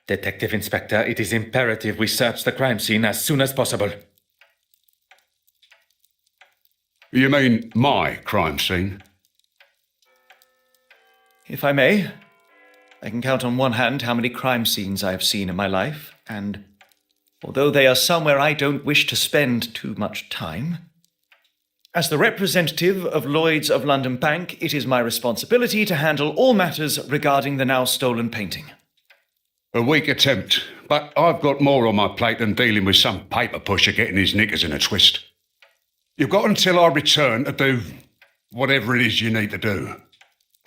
Detective Inspector, it is imperative we search the crime scene as soon as possible. You mean my crime scene? If I may, I can count on one hand how many crime scenes I have seen in my life, and although they are somewhere I don't wish to spend too much time, as the representative of Lloyd's of London Bank, it is my responsibility to handle all matters regarding the now stolen painting. A weak attempt, but I've got more on my plate than dealing with some paper pusher getting his knickers in a twist. You've got until I return to do whatever it is you need to do.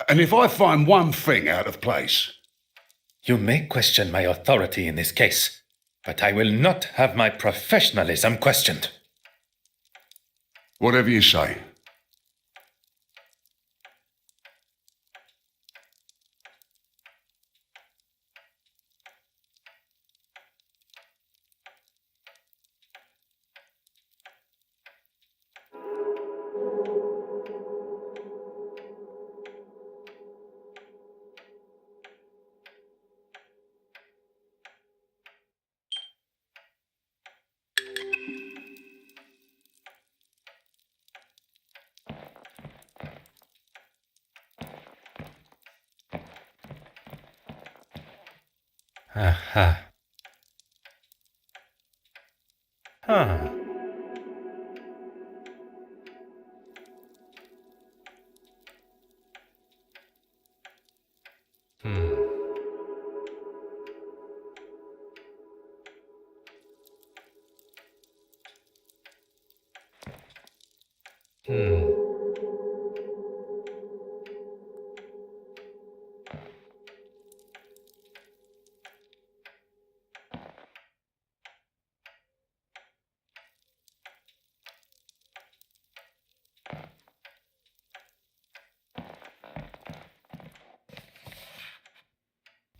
And if I find one thing out of place... You may question my authority in this case, but I will not have my professionalism questioned. Whatever you say. Aha. Huh.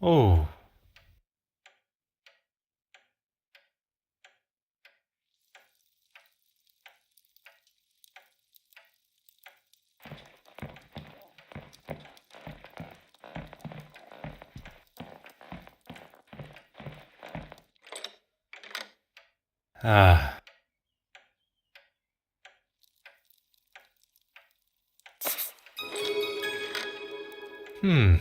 Oh. Ah. Hmm.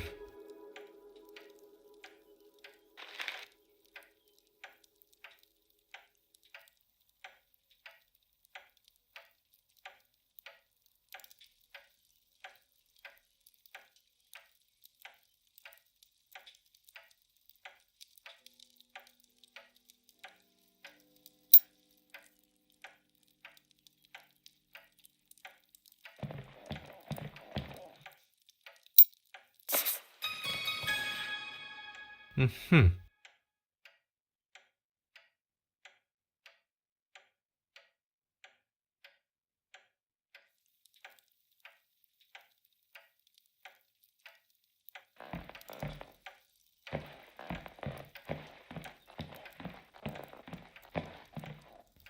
Mm-hmm.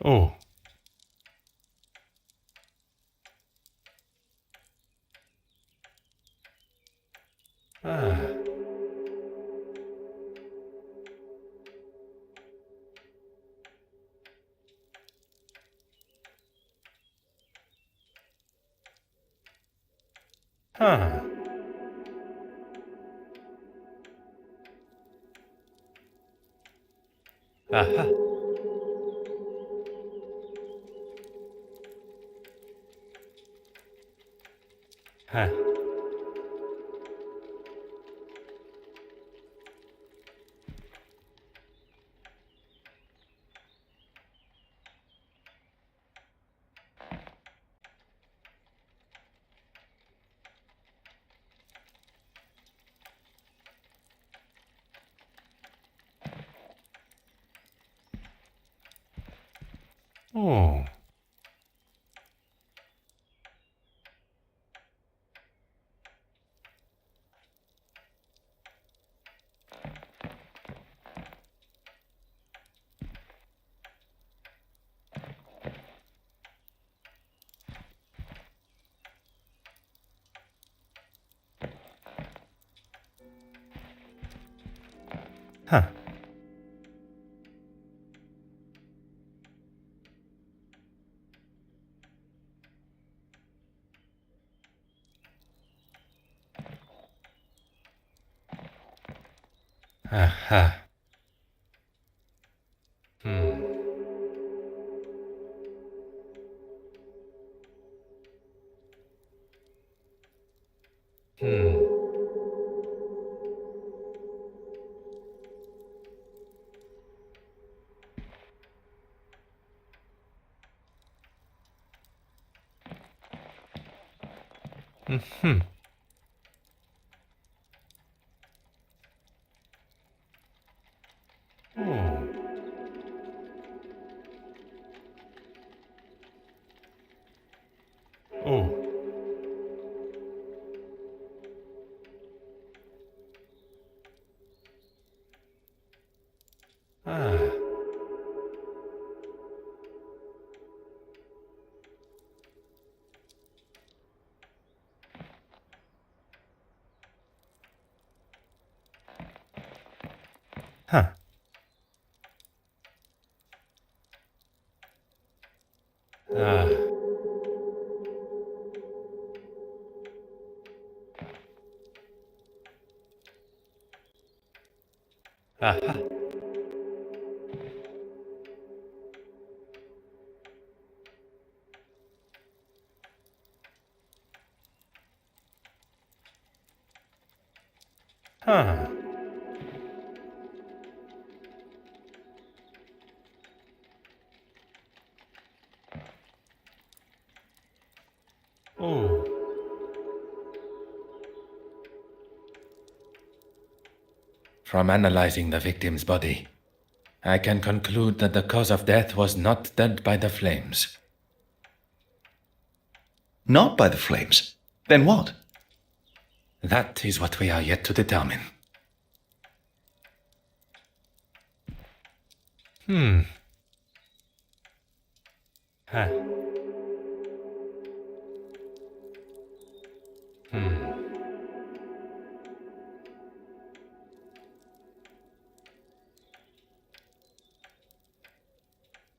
Oh. Ah. Huh. Aha. Huh. Oh. Huh. Aha. Hmm. Hmm. Hmm. Oh. Oh. Ah. Huh. Ah. Aha. Huh. Oh. From analyzing the victim's body, I can conclude that the cause of death was not dead by the flames. Not by the flames. Then what? That is what we are yet to determine. Hmm. Huh. Hmm.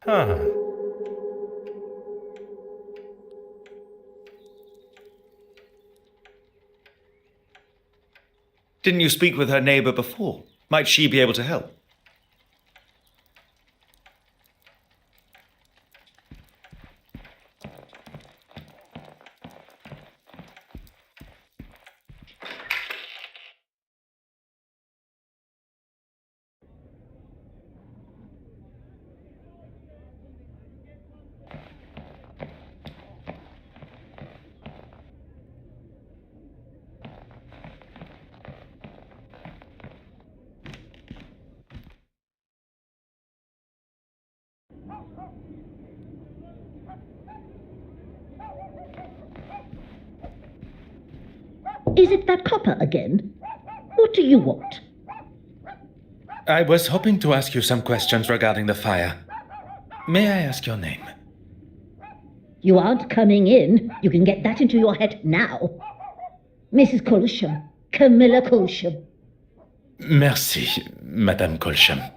Huh. Didn't you speak with her neighbor before? Might she be able to help? Is it that copper again? What do you want? I was hoping to ask you some questions regarding the fire. May I ask your name? You aren't coming in. You can get that into your head now. Mrs. Colsham. Camilla Colsham. Merci, Madame Colsham.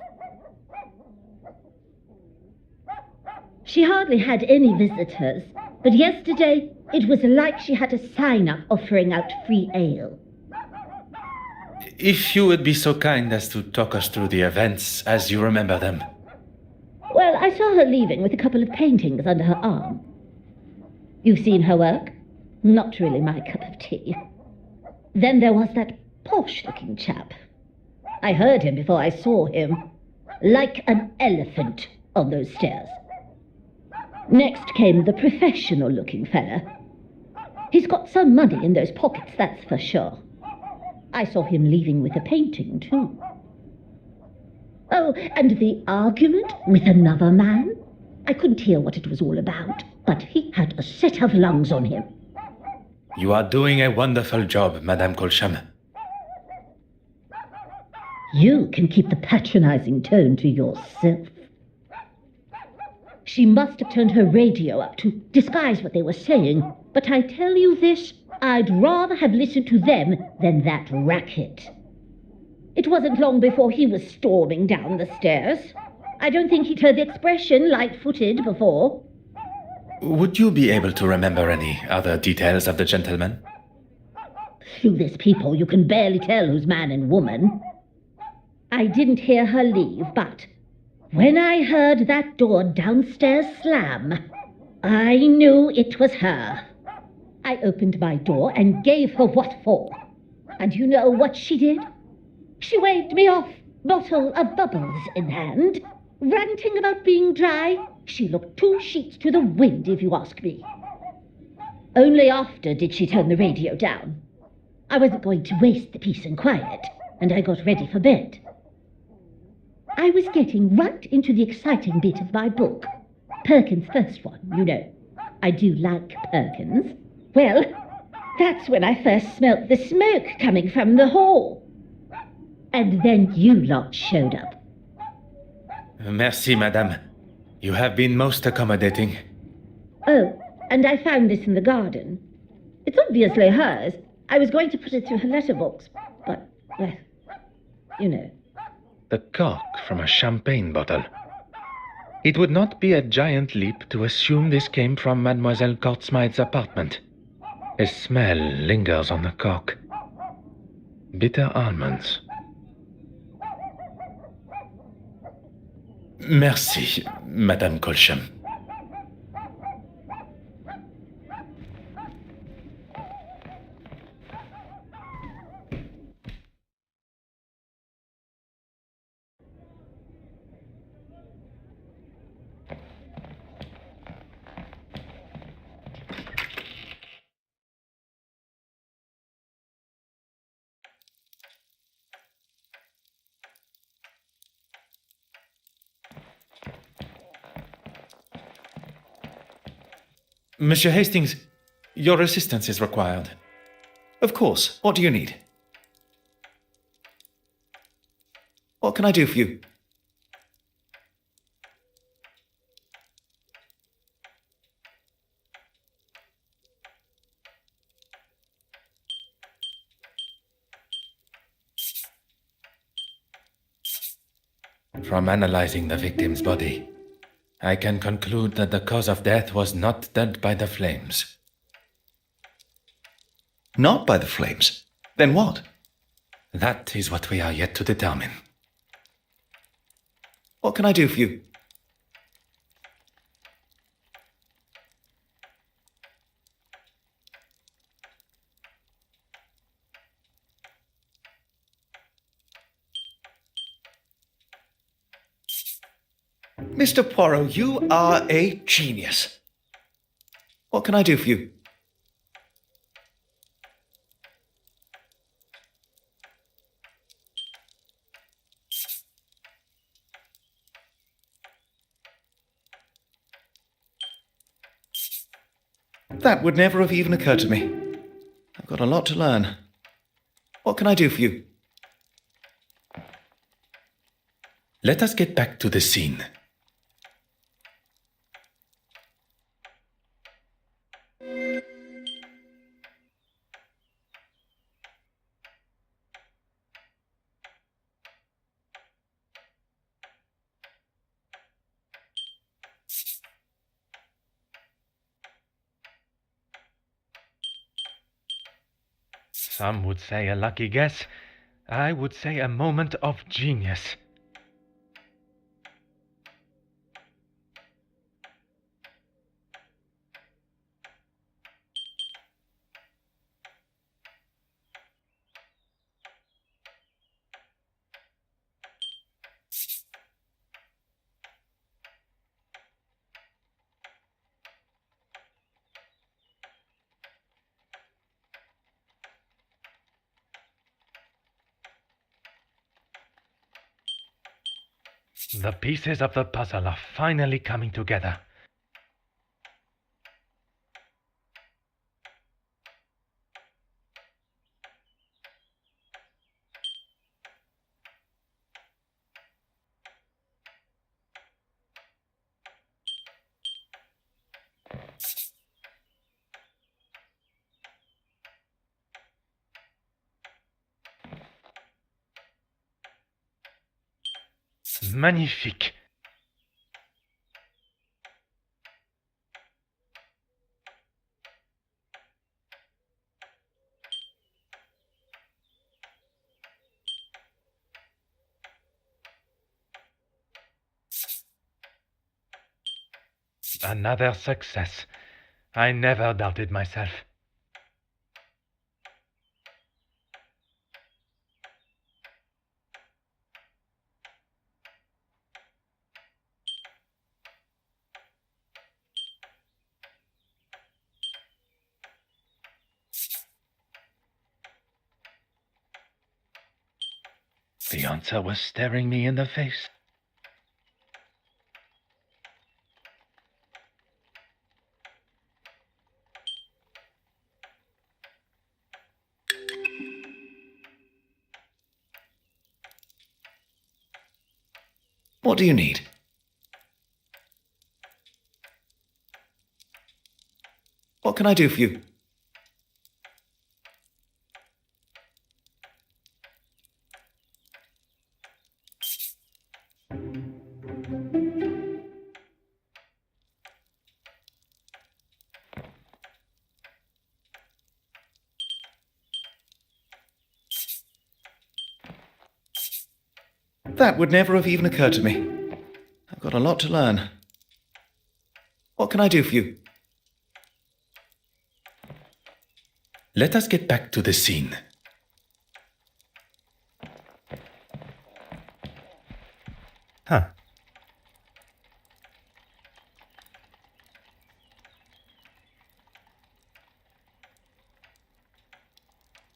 She hardly had any visitors, but yesterday it was like she had a sign up offering out free ale. If you would be so kind as to talk us through the events as you remember them. Well, I saw her leaving with a couple of paintings under her arm. You've seen her work? Not really my cup of tea. Then there was that posh-looking chap. I heard him before I saw him. Like an elephant on those stairs. Next came the professional-looking fella. He's got some money in those pockets, that's for sure. I saw him leaving with a painting, too. Oh, and the argument with another man? I couldn't hear what it was all about, but he had a set of lungs on him. You are doing a wonderful job, Madame Colsham. You can keep the patronizing tone to yourself. She must have turned her radio up to disguise what they were saying, but I tell you this, I'd rather have listened to them than that racket. It wasn't long before he was storming down the stairs. I don't think he'd heard the expression light-footed before. Would you be able to remember any other details of the gentleman? Through this people, you can barely tell who's man and woman. I didn't hear her leave, but when I heard that door downstairs slam, I knew it was her. I opened my door and gave her what for. And you know what she did? She waved me off, bottle of bubbles in hand, ranting about being dry. She looked 2 sheets to the wind, if you ask me. Only after did she turn the radio down. I wasn't going to waste the peace and quiet, and I got ready for bed. I was getting right into the exciting bit of my book. Perkins' first one, you know. I do like Perkins. Well, that's when I first smelt the smoke coming from the hall. And then you lot showed up. Merci, madame. You have been most accommodating. Oh, and I found this in the garden. It's obviously hers. I was going to put it through her letterbox, but, well, you know. The cork from a champagne bottle. It would not be a giant leap to assume this came from Mademoiselle Cortsmith's apartment. A smell lingers on the cork. Bitter almonds. Merci, Madame Colcham. Monsieur Hastings, your assistance is required. Of course. What do you need? What can I do for you? From analyzing the victim's body, I can conclude that the cause of death was not dead by the flames. Not by the flames. Then what? That is what we are yet to determine. What can I do for you? Mr. Poirot, you are a genius. What can I do for you? That would never have even occurred to me. I've got a lot to learn. What can I do for you? Let us get back to the scene. Some would say a lucky guess. I would say a moment of genius. The pieces of the puzzle are finally coming together. Magnifique. Another success. I never doubted myself. The answer was staring me in the face. What do you need? What can I do for you? That would never have even occurred to me. I've got a lot to learn. What can I do for you? Let us get back to the scene. Huh.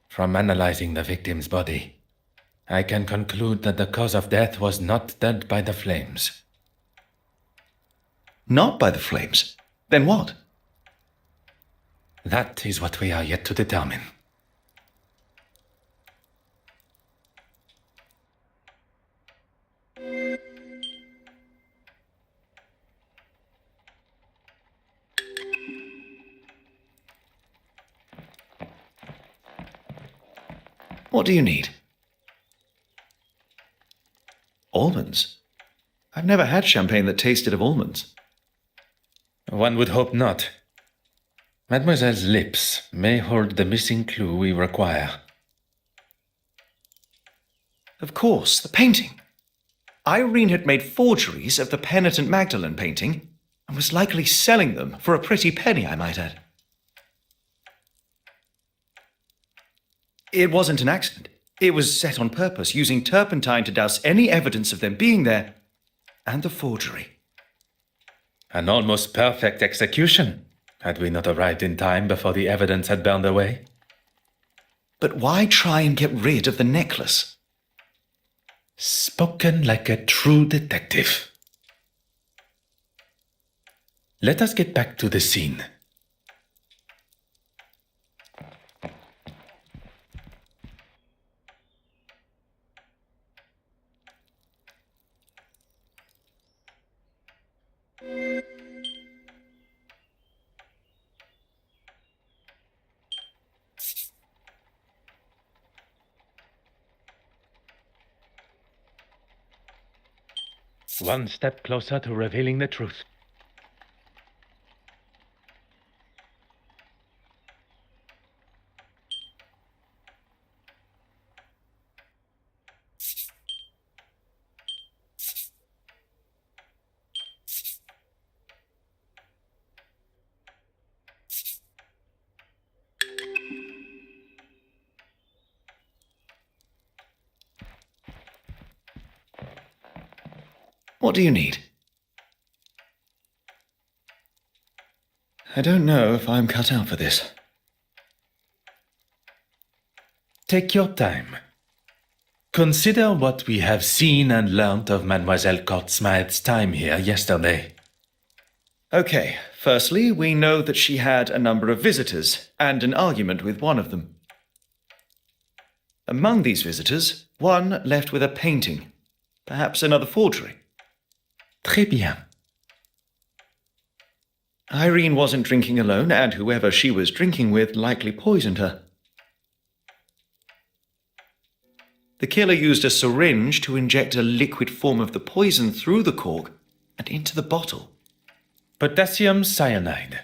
From analyzing the victim's body, I can conclude that the cause of death was not dead by the flames. Not by the flames? Then what? That is what we are yet to determine. What do you need? Almonds? I've never had champagne that tasted of almonds. One would hope not. Mademoiselle's lips may hold the missing clue we require. Of course, the painting. Irene had made forgeries of the Penitent Magdalene painting and was likely selling them for a pretty penny, I might add. It wasn't an accident. It was set on purpose, using turpentine to douse any evidence of them being there, and the forgery. An almost perfect execution, had we not arrived in time before the evidence had burned away. But why try and get rid of the necklace? Spoken like a true detective. Let us get back to the scene. One step closer to revealing the truth. What do you need? I don't know if I'm cut out for this. Take your time. Consider what we have seen and learnt of Mademoiselle Courtsmith's time here yesterday. Okay, firstly, we know that she had a number of visitors and an argument with one of them. Among these visitors, one left with a painting, perhaps another forgery. Très bien. Irene wasn't drinking alone, and whoever she was drinking with likely poisoned her. The killer used a syringe to inject a liquid form of the poison through the cork and into the bottle. Potassium cyanide.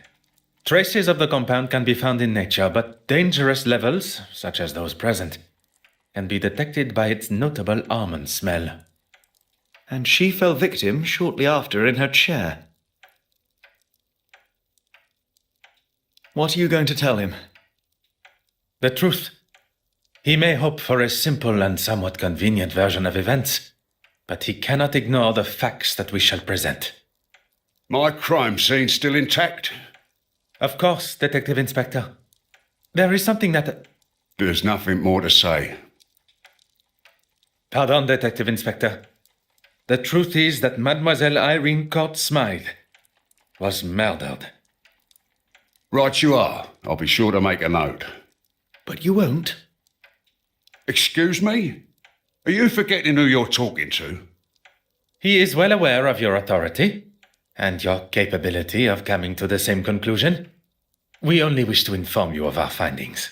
Traces of the compound can be found in nature, but dangerous levels, such as those present, can be detected by its notable almond smell. And she fell victim shortly after in her chair. What are you going to tell him? The truth. He may hope for a simple and somewhat convenient version of events, but he cannot ignore the facts that we shall present. My crime scene still intact? Of course, Detective Inspector. There is something that... There's nothing more to say. Pardon, Detective Inspector. The truth is that Mademoiselle Irene Court Smythe was murdered. Right you are. I'll be sure to make a note. But you won't. Excuse me? Are you forgetting who you're talking to? He is well aware of your authority and your capability of coming to the same conclusion. We only wish to inform you of our findings.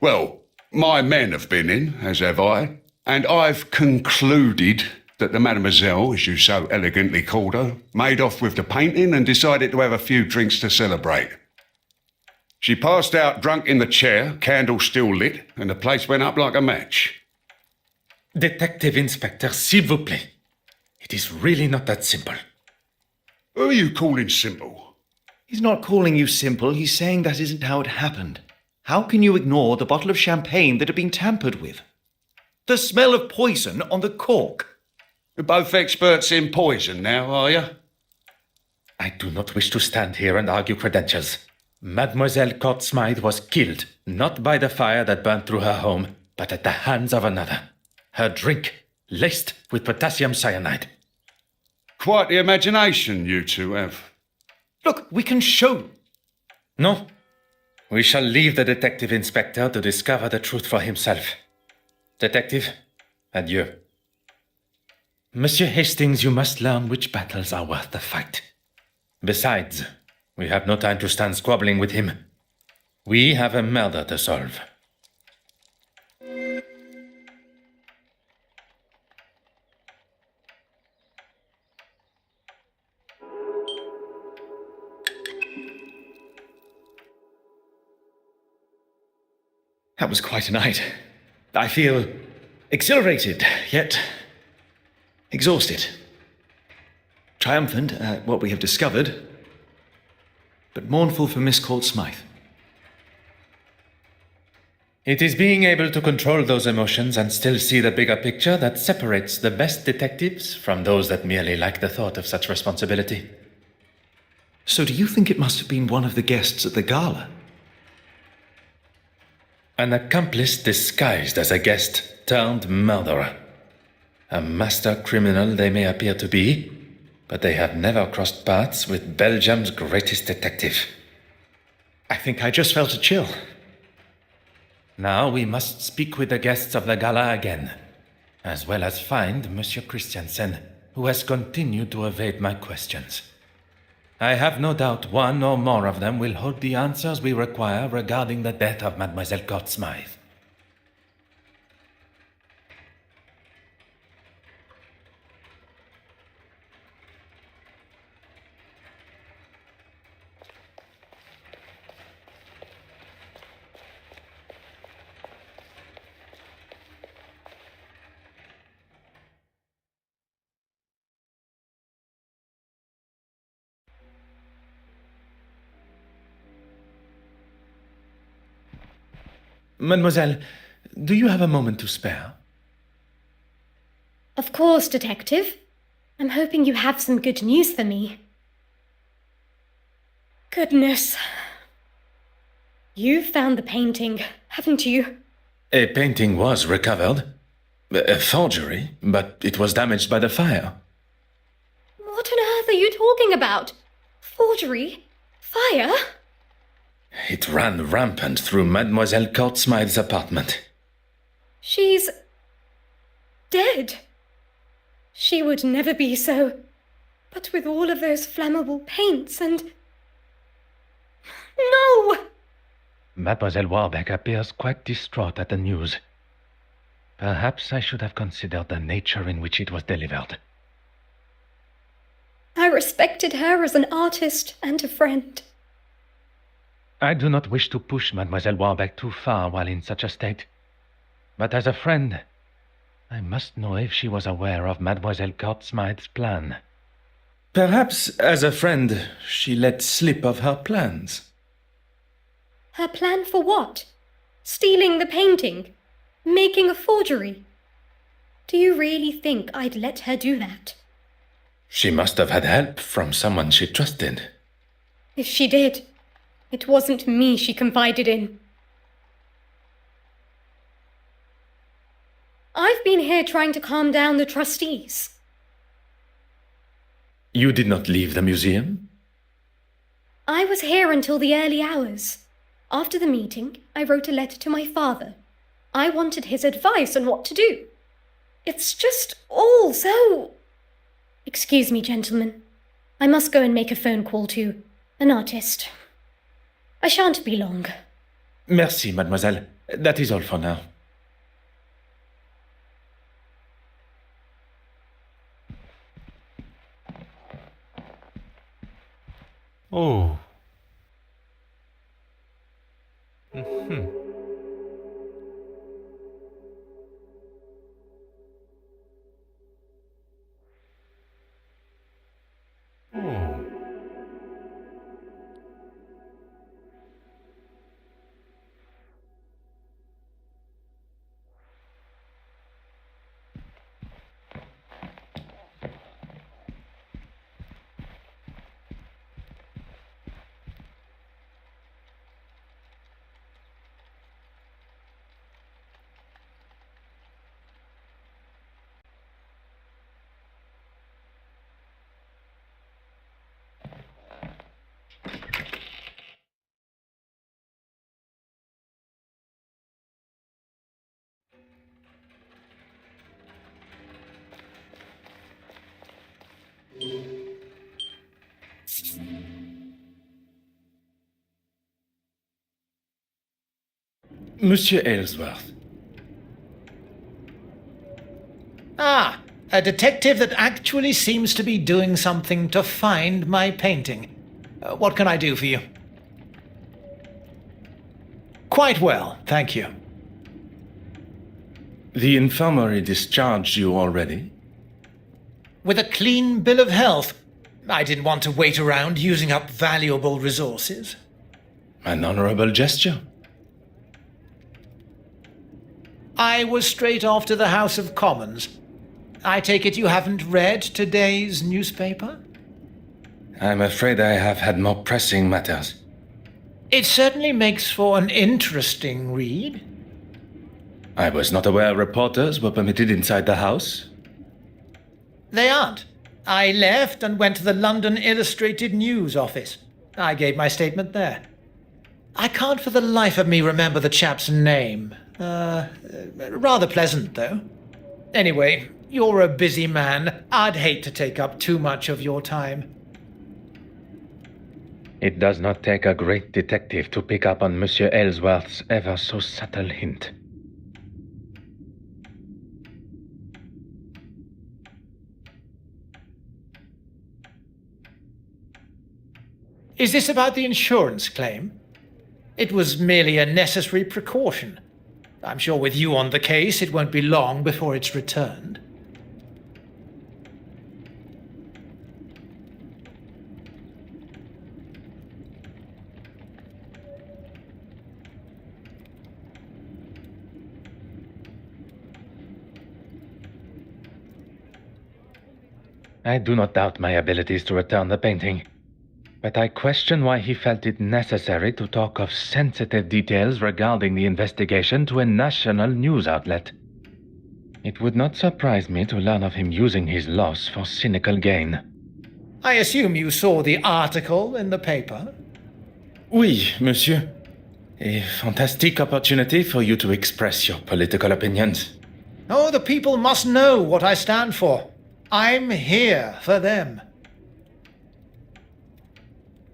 Well, my men have been in, as have I, and I've concluded that the mademoiselle, as you so elegantly called her, made off with the painting and decided to have a few drinks to celebrate. She passed out drunk in the chair, candle still lit, and the place went up like a match. Detective Inspector, s'il vous plaît. It is really not that simple. Who are you calling simple? He's not calling you simple, he's saying that isn't how it happened. How can you ignore the bottle of champagne that had been tampered with? The smell of poison on the cork. You're both experts in poison now, are you? I do not wish to stand here and argue credentials. Mademoiselle Court Smythe was killed, not by the fire that burned through her home, but at the hands of another. Her drink, laced with potassium cyanide. Quite the imagination you two have. Look, we can show. No. We shall leave the Detective Inspector to discover the truth for himself. Detective, adieu. Monsieur Hastings, you must learn which battles are worth the fight. Besides, we have no time to stand squabbling with him. We have a murder to solve. That was quite a night. I feel exhilarated, yet exhausted. Triumphant at what we have discovered, but mournful for Miss Court Smythe. It is being able to control those emotions and still see the bigger picture that separates the best detectives from those that merely like the thought of such responsibility. So do you think it must have been one of the guests at the gala? An accomplice disguised as a guest turned murderer. A master criminal they may appear to be, but they have never crossed paths with Belgium's greatest detective. I think I just felt a chill. Now we must speak with the guests of the gala again, as well as find Monsieur Christiansen, who has continued to evade my questions. I have no doubt one or more of them will hold the answers we require regarding the death of Mademoiselle Court Smythe. Mademoiselle, do you have a moment to spare? Of course, Detective. I'm hoping you have some good news for me. Goodness. You've found the painting, haven't you? A painting was recovered. A forgery, but it was damaged by the fire. What on earth are you talking about? Forgery? Fire? It ran rampant through Mademoiselle Court Smythe's apartment. She's dead. She would never be so. But with all of those flammable paints and... No! Mademoiselle Warbeck appears quite distraught at the news. Perhaps I should have considered the nature in which it was delivered. I respected her as an artist and a friend. I do not wish to push Mademoiselle Warbeck too far while in such a state. But as a friend, I must know if she was aware of Mademoiselle Court Smythe's plan. Perhaps, as a friend, she let slip of her plans. Her plan for what? Stealing the painting? Making a forgery? Do you really think I'd let her do that? She must have had help from someone she trusted. If she did, it wasn't me she confided in. I've been here trying to calm down the trustees. You did not leave the museum? I was here until the early hours. After the meeting, I wrote a letter to my father. I wanted his advice on what to do. It's just all so... Excuse me, gentlemen. I must go and make a phone call to an artist. I shan't be long. Merci, mademoiselle. That is all for now. Oh. Mm-hmm. Oh. Monsieur Aylesworth. Ah, a detective that actually seems to be doing something to find my painting. What can I do for you? Quite well, thank you. The infirmary discharged you already? With a clean bill of health. I didn't want to wait around using up valuable resources. An honorable gesture. I was straight off to the House of Commons. I take it you haven't read today's newspaper? I'm afraid I have had more pressing matters. It certainly makes for an interesting read. I was not aware reporters were permitted inside the house. They aren't. I left and went to the London Illustrated News office. I gave my statement there. I can't for the life of me remember the chap's name. Rather pleasant, though. Anyway, you're a busy man. I'd hate to take up too much of your time. It does not take a great detective to pick up on Monsieur Aylesworth's ever so subtle hint. Is this about the insurance claim? It was merely a necessary precaution. I'm sure with you on the case, it won't be long before it's returned. I do not doubt my abilities to return the painting, but I question why he felt it necessary to talk of sensitive details regarding the investigation to a national news outlet. It would not surprise me to learn of him using his loss for cynical gain. I assume you saw the article in the paper? Oui, monsieur. A fantastic opportunity for you to express your political opinions. Oh, the people must know what I stand for. I'm here for them.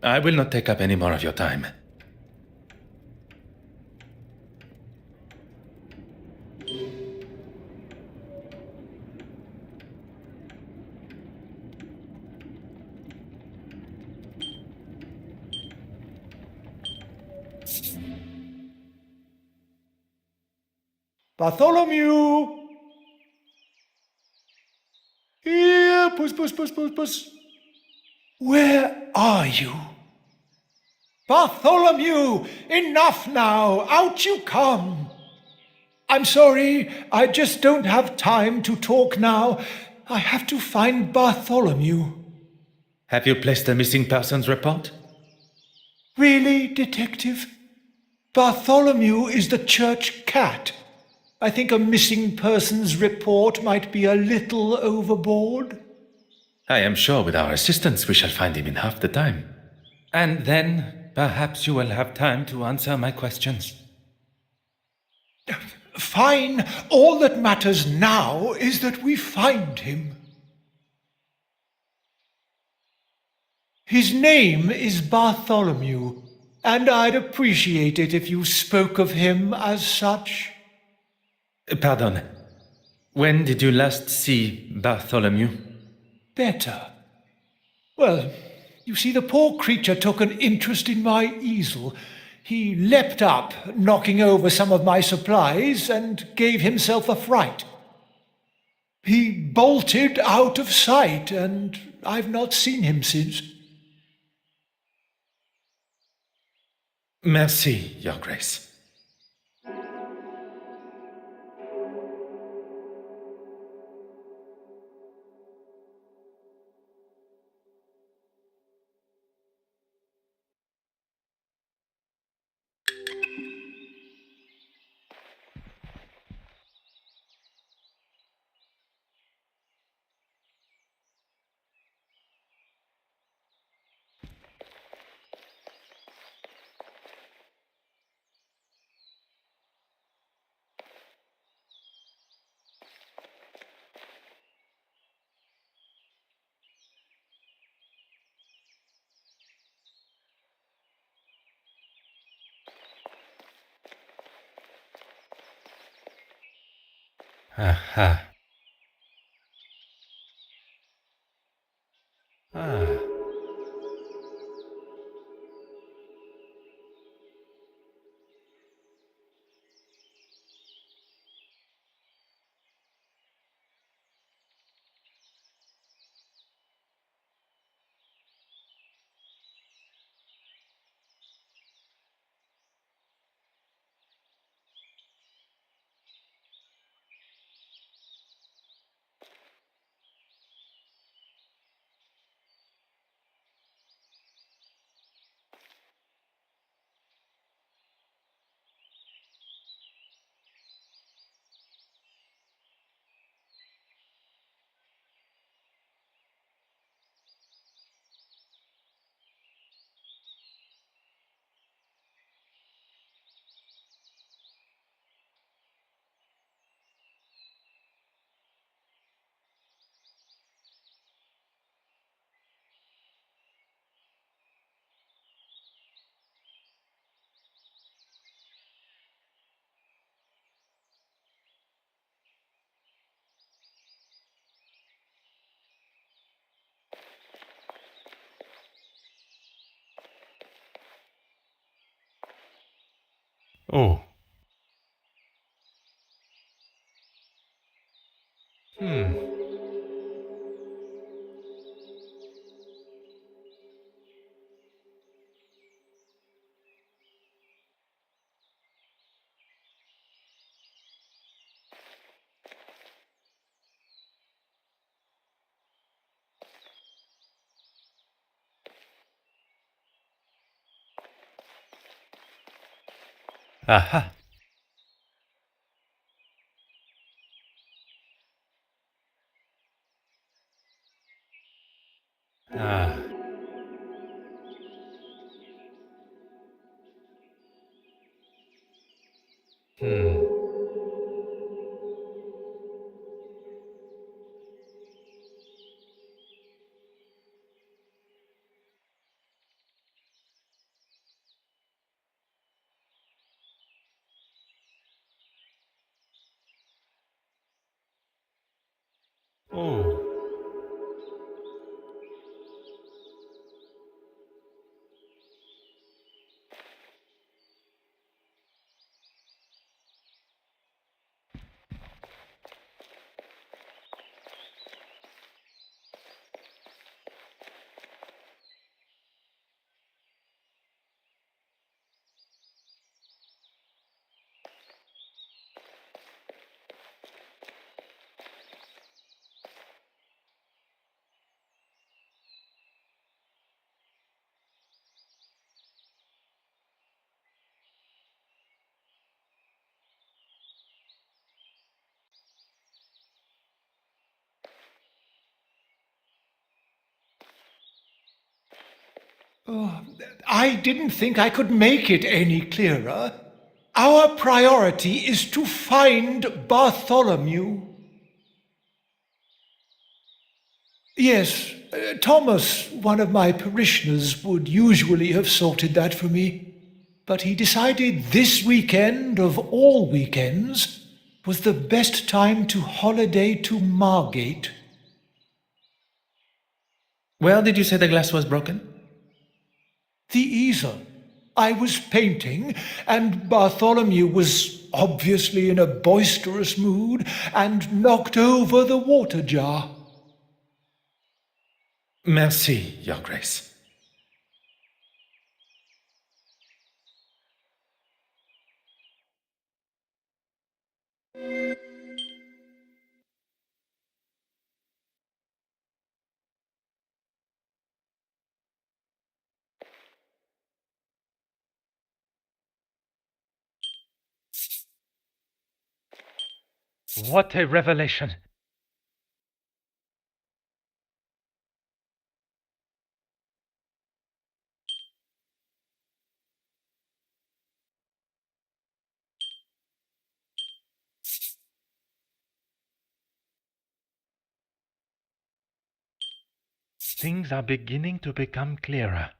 I will not take up any more of your time. Bartholomew! Here, puss. Where are you? Bartholomew! Enough now! Out you come! I'm sorry, I just don't have time to talk now. I have to find Bartholomew. Have you placed a missing persons report? Really, Detective? Bartholomew is the church cat. I think a missing persons report might be a little overboard. I am sure with our assistance we shall find him in half the time. And then perhaps you will have time to answer my questions. Fine. All that matters now is that we find him. His name is Bartholomew, and I'd appreciate it if you spoke of him as such. Pardon. When did you last see Bartholomew? Better. Well, you see, the poor creature took an interest in my easel. He leapt up, knocking over some of my supplies, and gave himself a fright. He bolted out of sight, and I've not seen him since. Merci, Your Grace. Aha. Ah. Oh. Hmm. Aha. Ah. Hmm. Oh. I didn't think I could make it any clearer. Our priority is to find Bartholomew. Yes, Thomas, one of my parishioners, would usually have sorted that for me. But he decided this weekend, of all weekends, was the best time to holiday to Margate. Where did you say the glass was broken? The easel. I was painting, and Bartholomew was obviously in a boisterous mood and knocked over the water jar. Merci, Your Grace. What a revelation! Things are beginning to become clearer.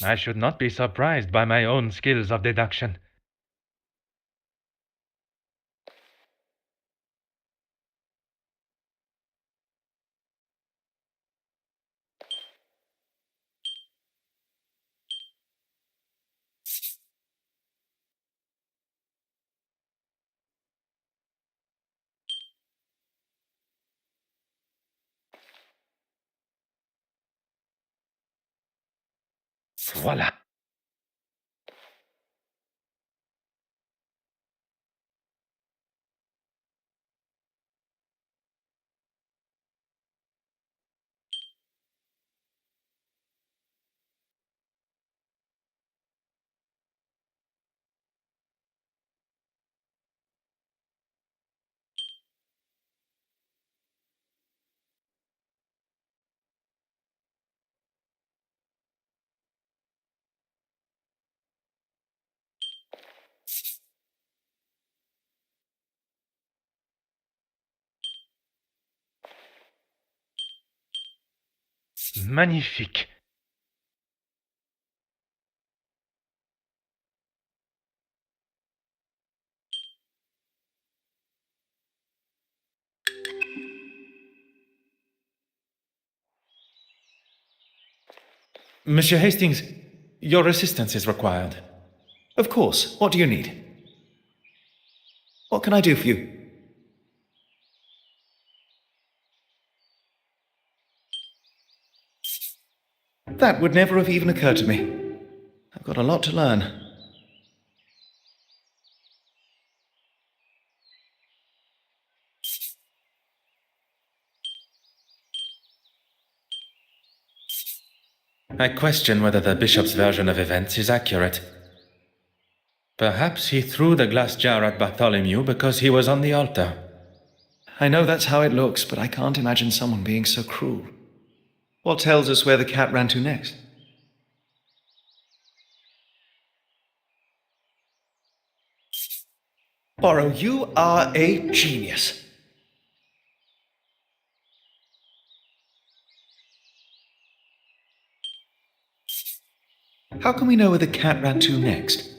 I should not be surprised by my own skills of deduction. Voila! Magnifique! Monsieur Hastings, your assistance is required. Of course. What do you need? What can I do for you? That would never have even occurred to me. I've got a lot to learn. I question whether the bishop's version of events is accurate. Perhaps he threw the glass jar at Bartholomew because he was on the altar. I know that's how it looks, but I can't imagine someone being so cruel. What tells us where the cat ran to next? Poirot, you are a genius. How can we know where the cat ran to next?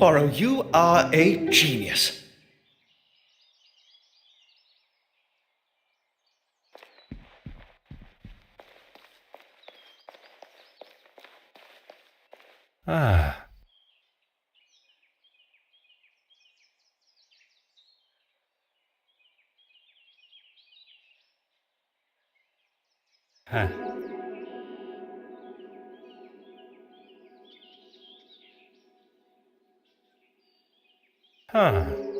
Poirot, you are a genius. Ah. Huh. Huh.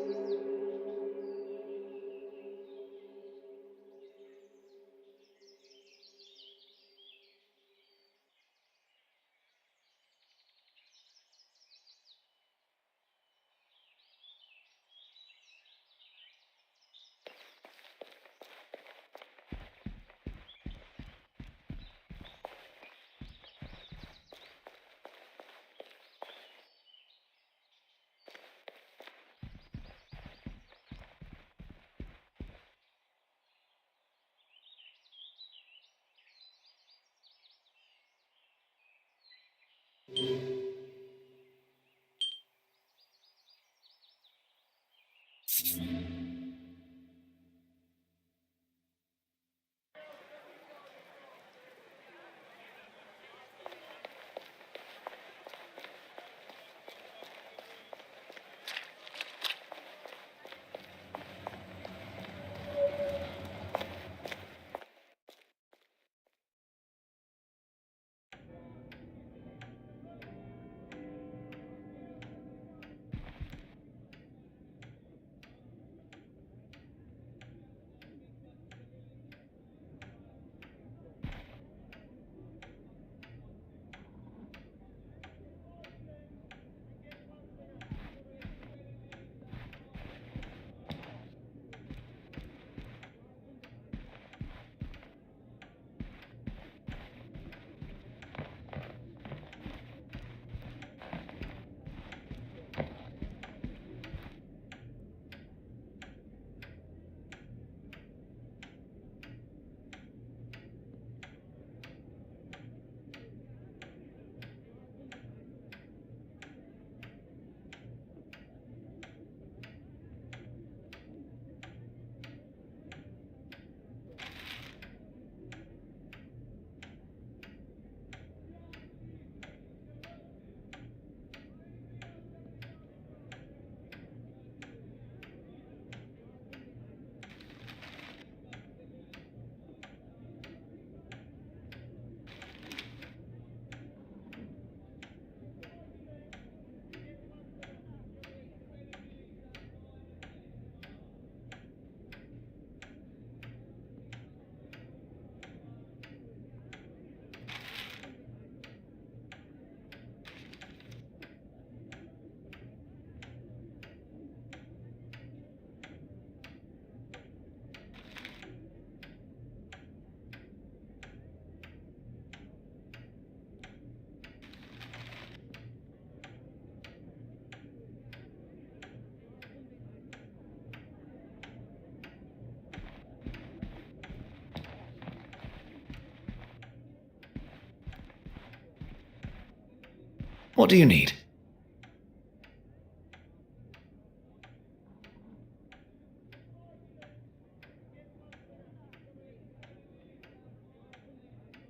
What do you need?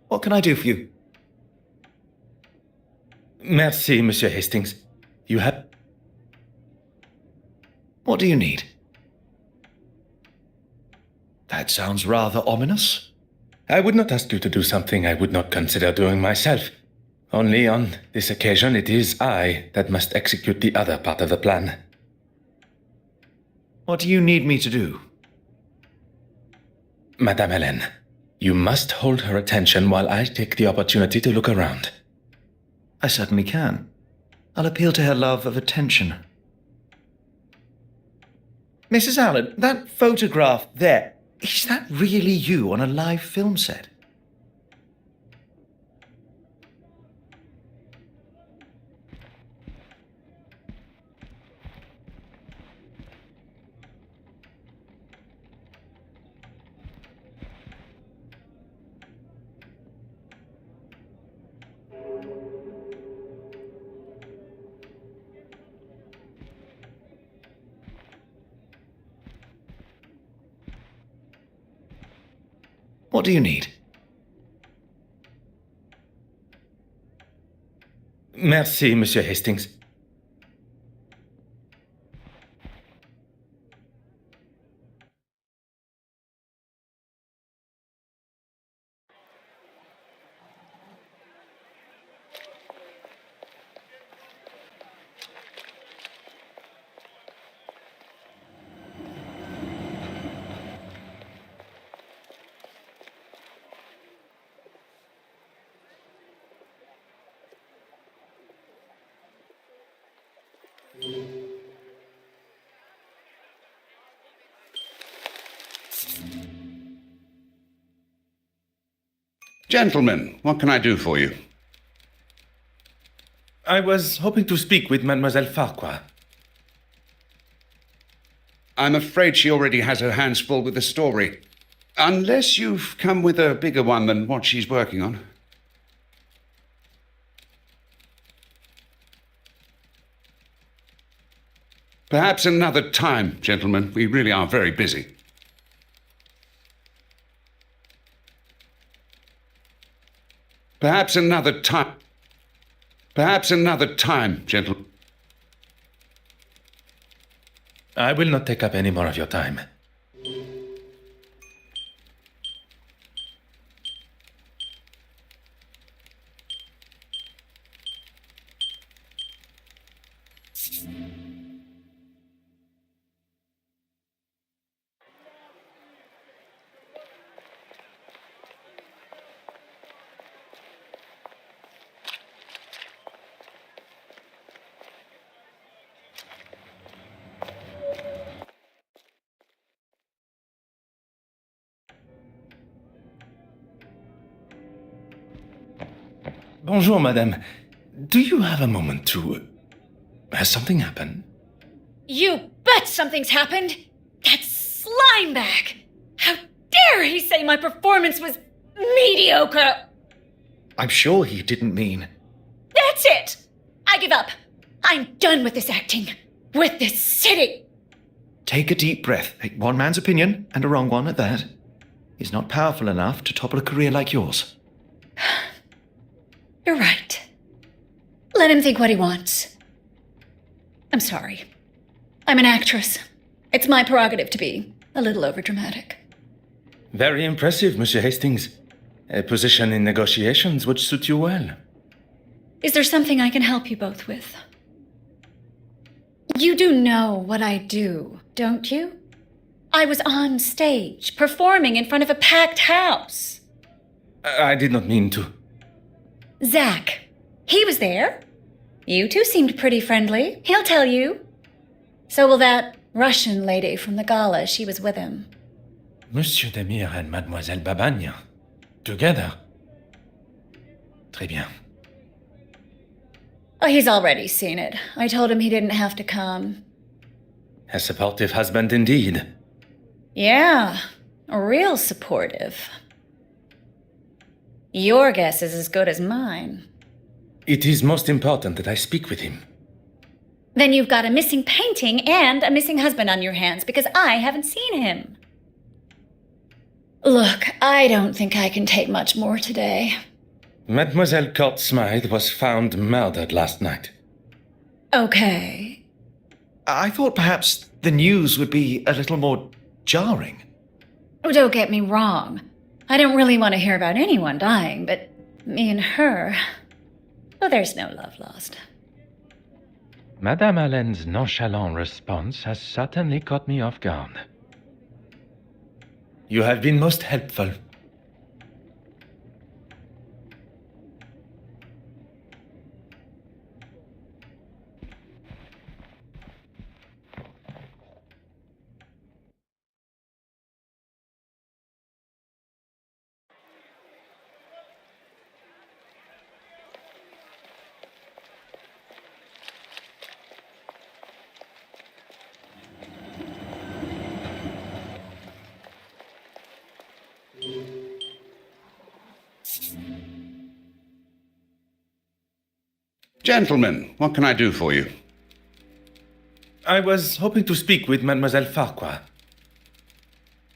What can I do for you? Merci, Monsieur Hastings. You have... What do you need? That sounds rather ominous. I would not ask you to do something I would not consider doing myself. Only on this occasion it is I that must execute the other part of the plan. What do you need me to do? Madame Hélène, you must hold her attention while I take the opportunity to look around. I certainly can. I'll appeal to her love of attention. Mrs. Allen, that photograph there, is that really you on a live film set? What do you need? Merci, Monsieur Hastings. Gentlemen, what can I do for you? I was hoping to speak with Mademoiselle Farquhar. I'm afraid she already has her hands full with the story. Unless you've come with a bigger one than what she's working on. Perhaps another time, gentlemen. We really are very busy. Perhaps another time. Perhaps another time, gentlemen. I will not take up any more of your time. Bonjour, madame. Do you have a moment to... Has something happened? You bet something's happened! That slime bag! How dare he say my performance was mediocre! I'm sure he didn't mean. That's it! I give up. I'm done with this acting. With this city. Take a deep breath. One man's opinion, and a wrong one at that, is not powerful enough to topple a career like yours. You're right. Let him think what he wants. I'm sorry. I'm an actress. It's my prerogative to be a little overdramatic. Very impressive, Monsieur Hastings. A position in negotiations would suit you well. Is there something I can help you both with? You do know what I do, don't you? I was on stage, performing in front of a packed house. I did not mean to. Zach, he was there. You two seemed pretty friendly. He'll tell you. So will that Russian lady from the gala. She was with him. Monsieur Demire and Mademoiselle Babagne. Together. Très bien. Oh, he's already seen it. I told him he didn't have to come. A supportive husband indeed. Yeah, real supportive. Your guess is as good as mine. It is most important that I speak with him. Then you've got a missing painting and a missing husband on your hands because I haven't seen him. Look, I don't think I can take much more today. Mademoiselle Court Smythe was found murdered last night. Okay. I thought perhaps the news would be a little more jarring. Oh, don't get me wrong. I don't really want to hear about anyone dying, but me and her... Well, there's no love lost. Madame Allen's nonchalant response has certainly caught me off guard. You have been most helpful. Gentlemen, what can I do for you? I was hoping to speak with Mademoiselle Farquhar.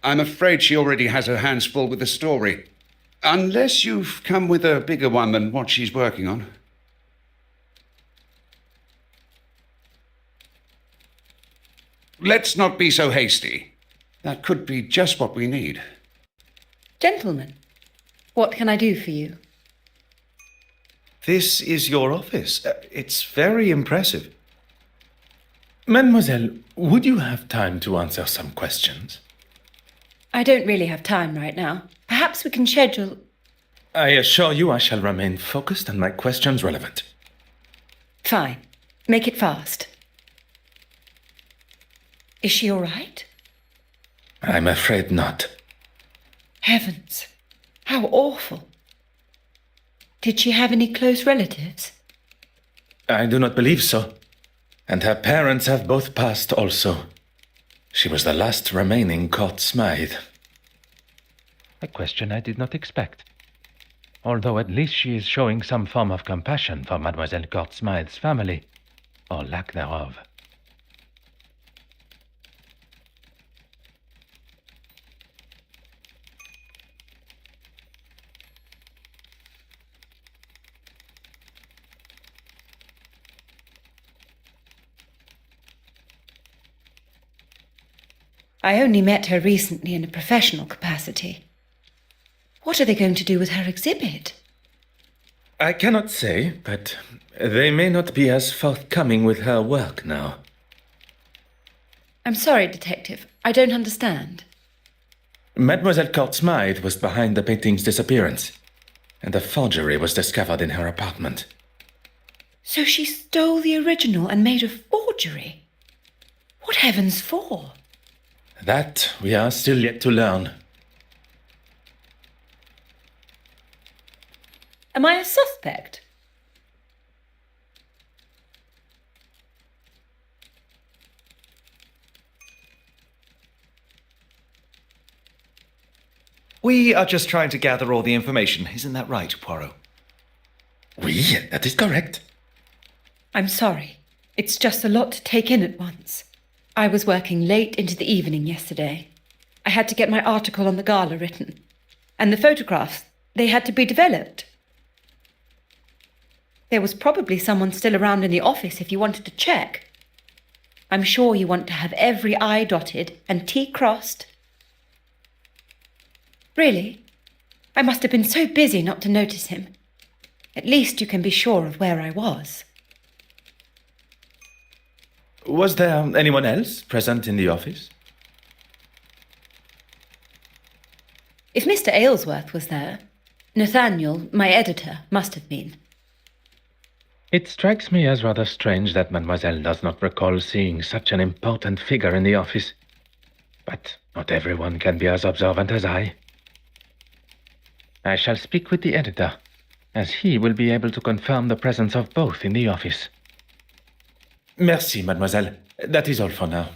I'm afraid she already has her hands full with the story. Unless you've come with a bigger one than what she's working on. Let's not be so hasty. That could be just what we need. Gentlemen, what can I do for you? This is your office. It's very impressive. Mademoiselle, would you have time to answer some questions? I don't really have time right now. Perhaps we can schedule... I assure you I shall remain focused and my questions relevant. Fine. Make it fast. Is she all right? I'm afraid not. Heavens, how awful. Did she have any close relatives? I do not believe so. And her parents have both passed also. She was the last remaining Court Smythe. A question I did not expect. Although at least she is showing some form of compassion for Mademoiselle Court Smythe's family, or lack thereof. I only met her recently in a professional capacity. What are they going to do with her exhibit? I cannot say, but they may not be as forthcoming with her work now. I'm sorry, Detective. I don't understand. Mademoiselle Court Smythe was behind the painting's disappearance, and a forgery was discovered in her apartment. So she stole the original and made a forgery? What heavens for? That we are still yet to learn. Am I a suspect? We are just trying to gather all the information. Isn't that right, Poirot? Oui, that is correct. I'm sorry. It's just a lot to take in at once. I was working late into the evening yesterday. I had to get my article on the gala written. And the photographs, they had to be developed. There was probably someone still around in the office if you wanted to check. I'm sure you want to have every I dotted and T crossed. Really? I must have been so busy not to notice him. At least you can be sure of where I was. Was there anyone else present in the office? If Mr. Aylesworth was there, Nathaniel, my editor, must have been. It strikes me as rather strange that Mademoiselle does not recall seeing such an important figure in the office. But not everyone can be as observant as I. I shall speak with the editor, as he will be able to confirm the presence of both in the office. Merci, mademoiselle. That is all for now.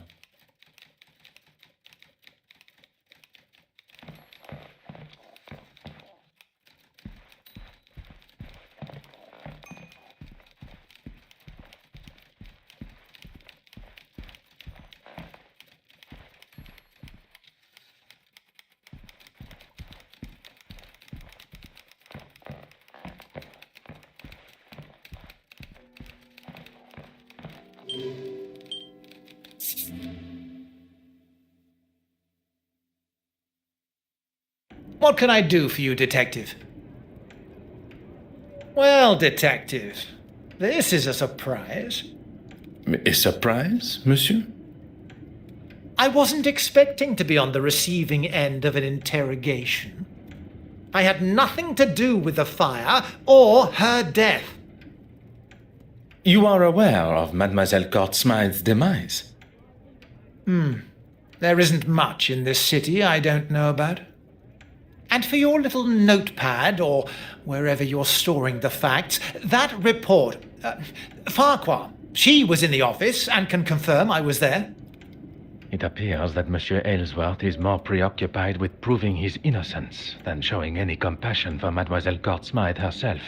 What can I do for you, Detective? Well, Detective, this is a surprise. A surprise, monsieur? I wasn't expecting to be on the receiving end of an interrogation. I had nothing to do with the fire or her death. You are aware of Mademoiselle Court Smythe's demise? There isn't much in this city I don't know about. And for your little notepad, or wherever you're storing the facts, that report, Farquhar, she was in the office and can confirm I was there. It appears that Monsieur Aylesworth is more preoccupied with proving his innocence than showing any compassion for Mademoiselle Court Smythe herself.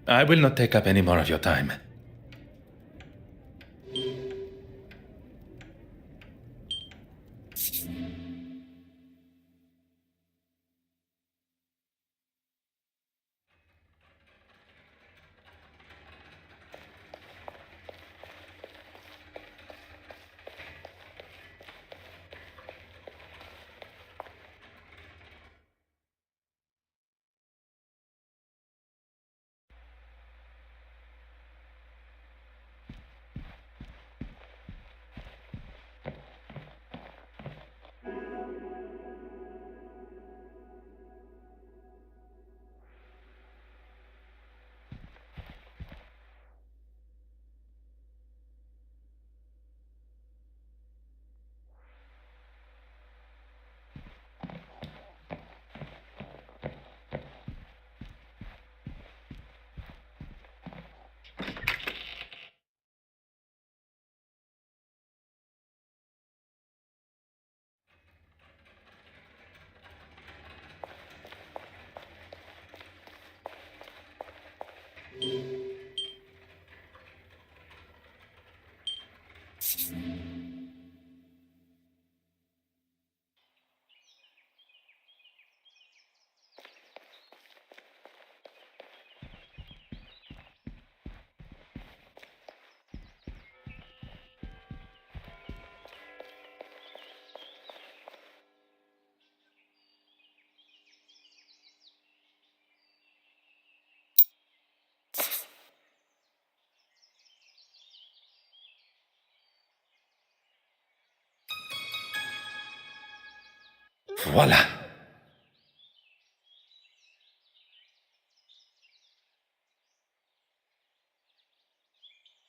I will not take up any more of your time. Voila!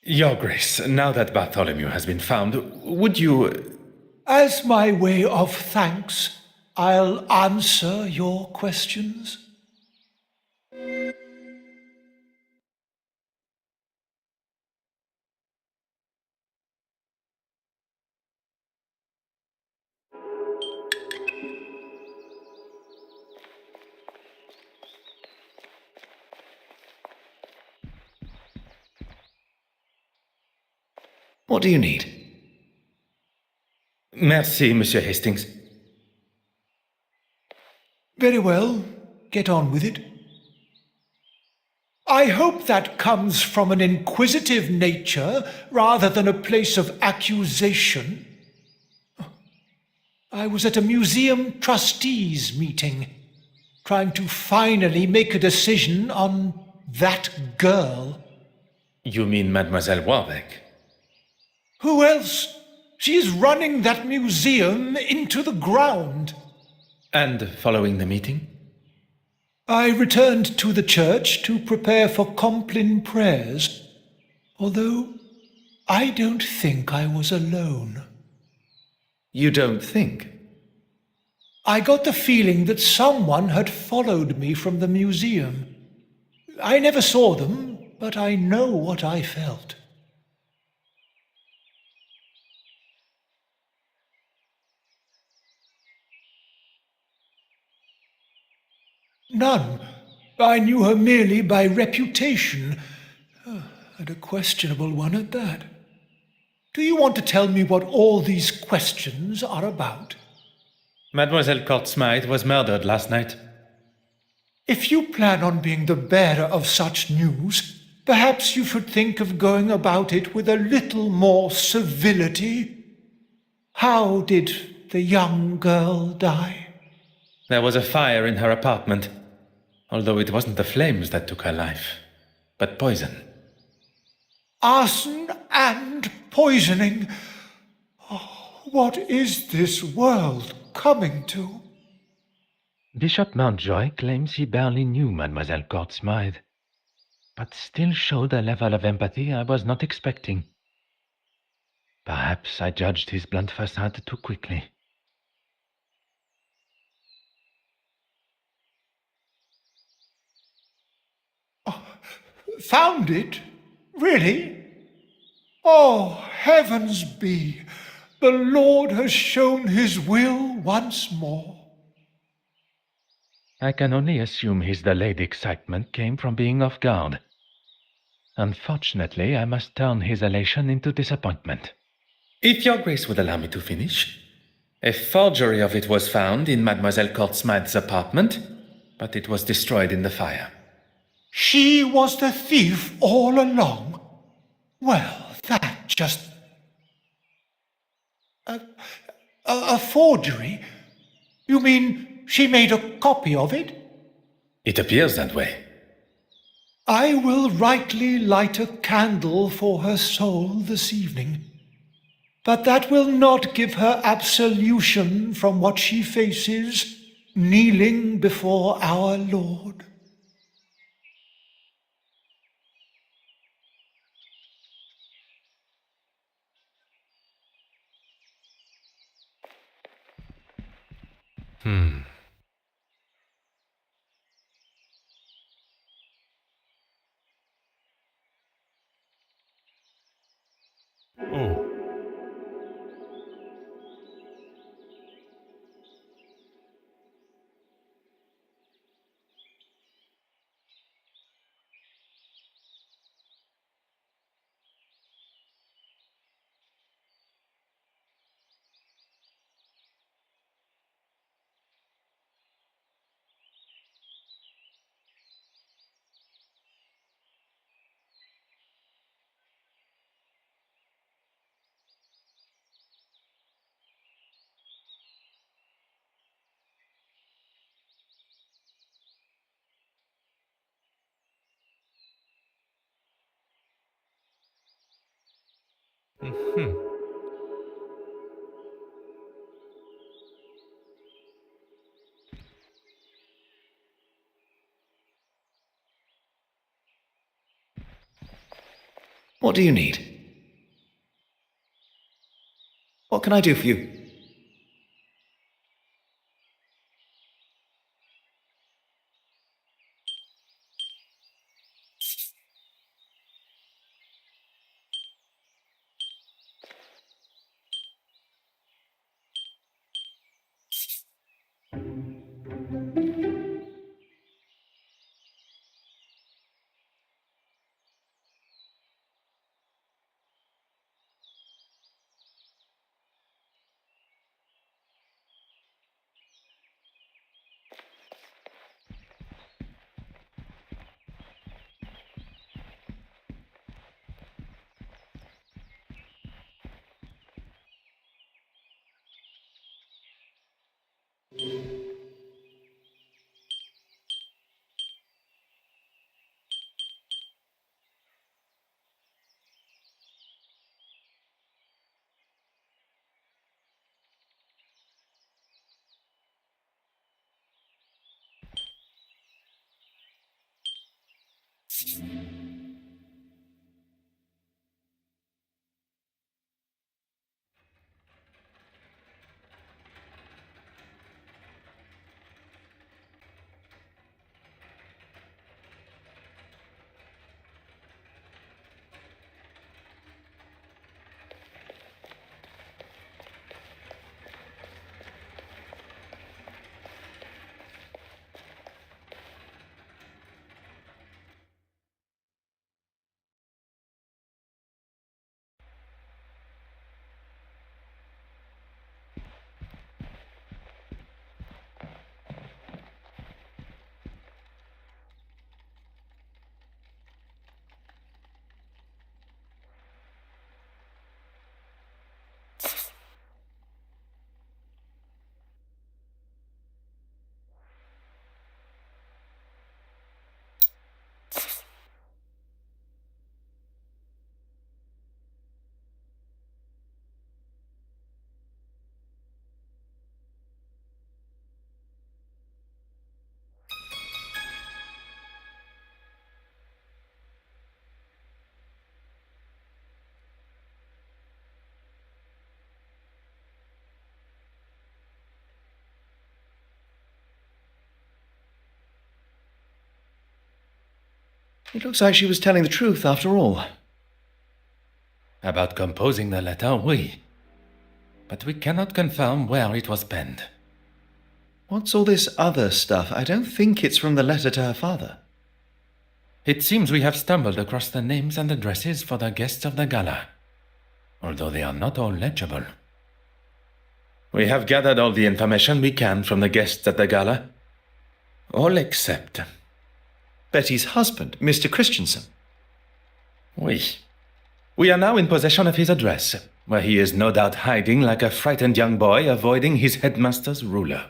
Your Grace, now that Bartholomew has been found, would you... As my way of thanks, I'll answer your questions. What do you need? Merci, Monsieur Hastings. Very well, get on with it. I hope that comes from an inquisitive nature rather than a place of accusation. I was at a museum trustees meeting, trying to finally make a decision on that girl. You mean Mademoiselle Warbeck? Who else? She is running that museum into the ground. And following the meeting? I returned to the church to prepare for Compline prayers, although I don't think I was alone. You don't think? I got the feeling that someone had followed me from the museum. I never saw them, but I know what I felt. None. I knew her merely by reputation, and a questionable one at that. Do you want to tell me what all these questions are about? Mademoiselle Court-Smythe was murdered last night. If you plan on being the bearer of such news, perhaps you should think of going about it with a little more civility. How did the young girl die? There was a fire in her apartment, although it wasn't the flames that took her life, but poison. Arson and poisoning. Oh, what is this world coming to? Bishop Mountjoy claims he barely knew Mademoiselle Court-Smythe, but still showed a level of empathy I was not expecting. Perhaps I judged his blunt facade too quickly. Found it? Really? Oh, heavens be! The Lord has shown his will once more. I can only assume his delayed excitement came from being off guard. Unfortunately, I must turn his elation into disappointment. If your Grace would allow me to finish. A forgery of it was found in Mademoiselle Court-Smythe's apartment, but it was destroyed in the fire. She was the thief all along? Well, that just... A forgery? You mean she made a copy of it? It appears that way. I will rightly light a candle for her soul this evening. But that will not give her absolution from what she faces kneeling before our Lord. Oh. What do you need? What can I do for you? It looks like she was telling the truth after all. About composing the letter, oui. But we cannot confirm where it was penned. What's all this other stuff? I don't think it's from the letter to her father. It seems we have stumbled across the names and addresses for the guests of the gala, although they are not all legible. We have gathered all the information we can from the guests at the gala. All except... Betty's husband, Mr. Christensen. Oui. We are now in possession of his address, where he is no doubt hiding like a frightened young boy avoiding his headmaster's ruler.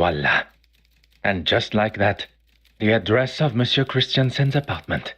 Voila. And just like that, the address of Monsieur Christiansen's apartment.